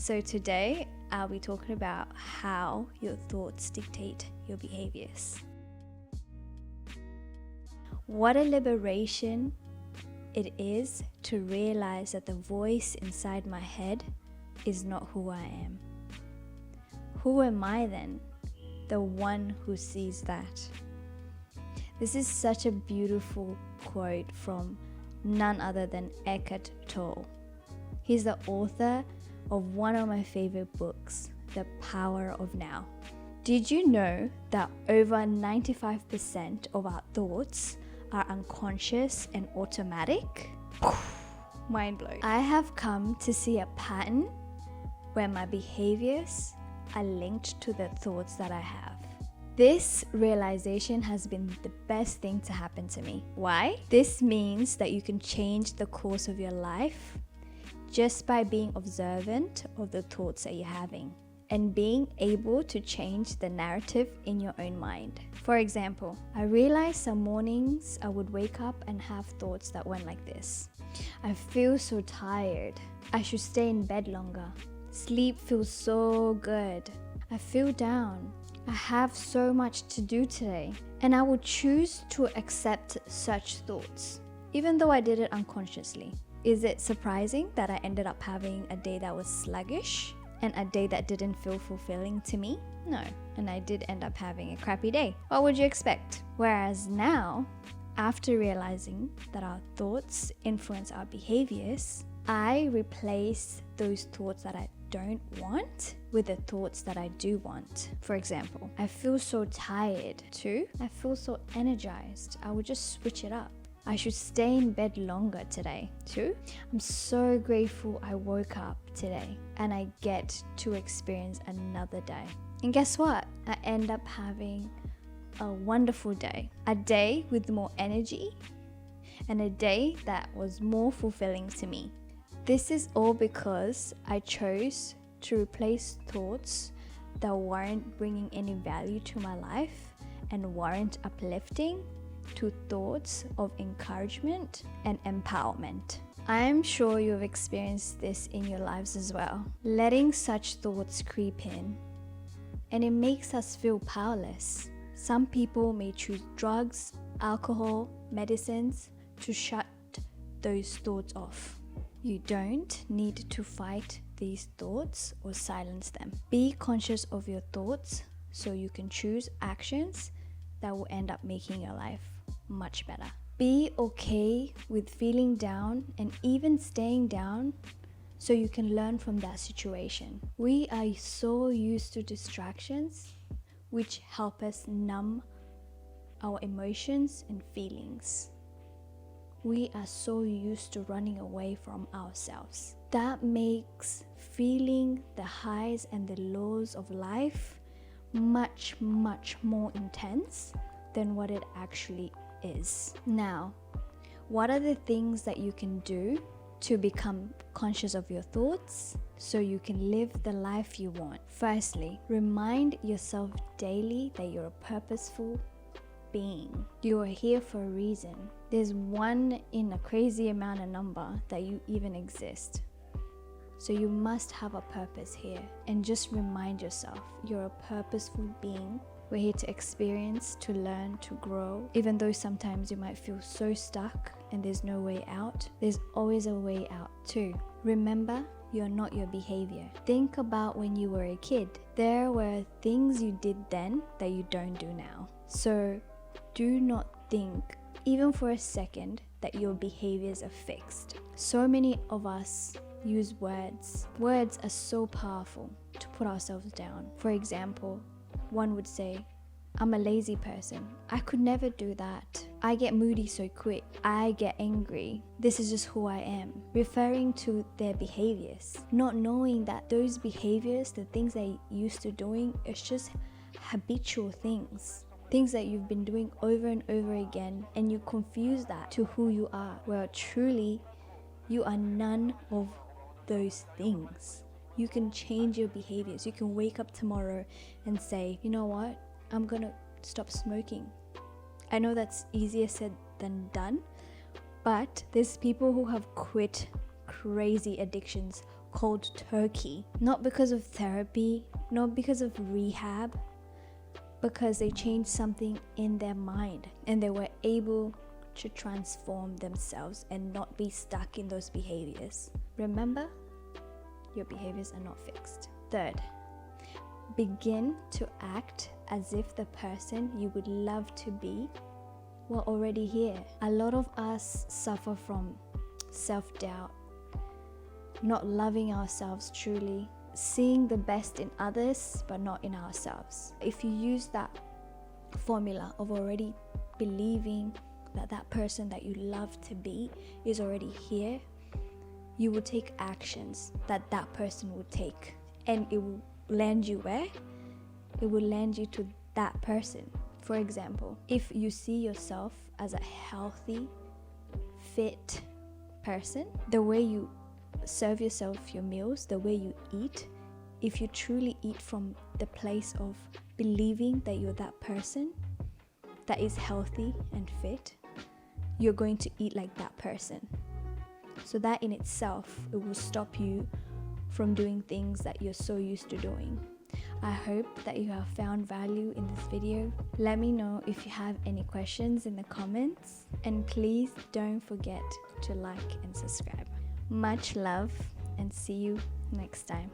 So today I'll be talking about how your thoughts dictate your behaviors. What a liberation it is to realize that the voice inside my head is not who I am. Who am I then? The one who sees that. This is such a beautiful quote from none other than Eckhart Tolle. He's the author of one of my favorite books, The Power of Now. Did you know that over 95% of our thoughts are unconscious and automatic? Mind blown. I have come to see a pattern where my behaviors are linked to the thoughts that I have. This realization has been the best thing to happen to me. Why? This means that you can change the course of your life just by being observant of the thoughts that you're having and being able to change the narrative in your own mind. For example, I realized some mornings I would wake up and have thoughts that went like this. I feel so tired. I should stay in bed longer. Sleep feels so good. I feel down. I have so much to do today. And I would choose to accept such thoughts, even though I did it unconsciously. Is it surprising that I ended up having a day that was sluggish and a day that didn't feel fulfilling to me? No, and I did end up having a crappy day. What would you expect? Whereas now, after realizing that our thoughts influence our behaviors, I replace those thoughts that I don't want with the thoughts that I do want. For example, I feel so tired to I feel so energized. I would just switch it up. I should stay in bed longer today too. I'm so grateful I woke up today and I get to experience another day. And guess what? I end up having a wonderful day. A day with more energy and a day that was more fulfilling to me. This is all because I chose to replace thoughts that weren't bringing any value to my life and weren't uplifting to thoughts of encouragement and empowerment. I am sure you've experienced this in your lives as well. Letting such thoughts creep in, and it makes us feel powerless. Some people may choose drugs, alcohol, medicines to shut those thoughts off. You don't need to fight these thoughts or silence them. Be conscious of your thoughts so you can choose actions that will end up making your life much better. Be okay with feeling down and even staying down so you can learn from that situation. We are so used to distractions which help us numb our emotions and feelings. We are so used to running away from ourselves. That makes feeling the highs and the lows of life much, much more intense than what it actually is. Now, what are the things that you can do to become conscious of your thoughts so you can live the life you want? Firstly, remind yourself daily that you're a purposeful being. You are here for a reason. There's one in a crazy amount of number that you even exist. So you must have a purpose here. And just remind yourself, you're a purposeful being. We're here to experience, to learn, to grow. Even though sometimes you might feel so stuck and there's no way out, there's always a way out too. Remember, you're not your behavior. Think about when you were a kid. There were things you did then that you don't do now. So do not think, even for a second, that your behaviors are fixed. So many of us use words. Words are so powerful to put ourselves down. For example, one would say, I'm a lazy person. I could never do that. I get moody so quick. I get angry. This is just who I am. Referring to their behaviors, not knowing that those behaviors, the things they used to doing, it's just habitual things. Things that you've been doing over and over again, and you confuse that to who you are. Well, truly, you are none of those things. You can change your behaviors. You can wake up tomorrow and say, you know what? I'm gonna stop smoking. I know that's easier said than done, but there's people who have quit crazy addictions cold turkey, not because of therapy, not because of rehab, because they changed something in their mind and they were able to transform themselves and not be stuck in those behaviors. Remember, your behaviors are not fixed. Third, begin to act as if the person you would love to be were already here. A lot of us suffer from self-doubt, not loving ourselves truly, seeing the best in others but not in ourselves. If you use that formula of already believing that that person that you love to be is already here, you will take actions that that person would take, and it will land you where? It will land you to that person. For example, if you see yourself as a healthy, fit person, the way you serve yourself your meals, the way you eat, if you truly eat from the place of believing that you're that person that is healthy and fit, you're going to eat like that person. So that in itself, it will stop you from doing things that you're so used to doing. I hope that you have found value in this video. Let me know if you have any questions in the comments, and please don't forget to like and subscribe. Much love, and see you next time.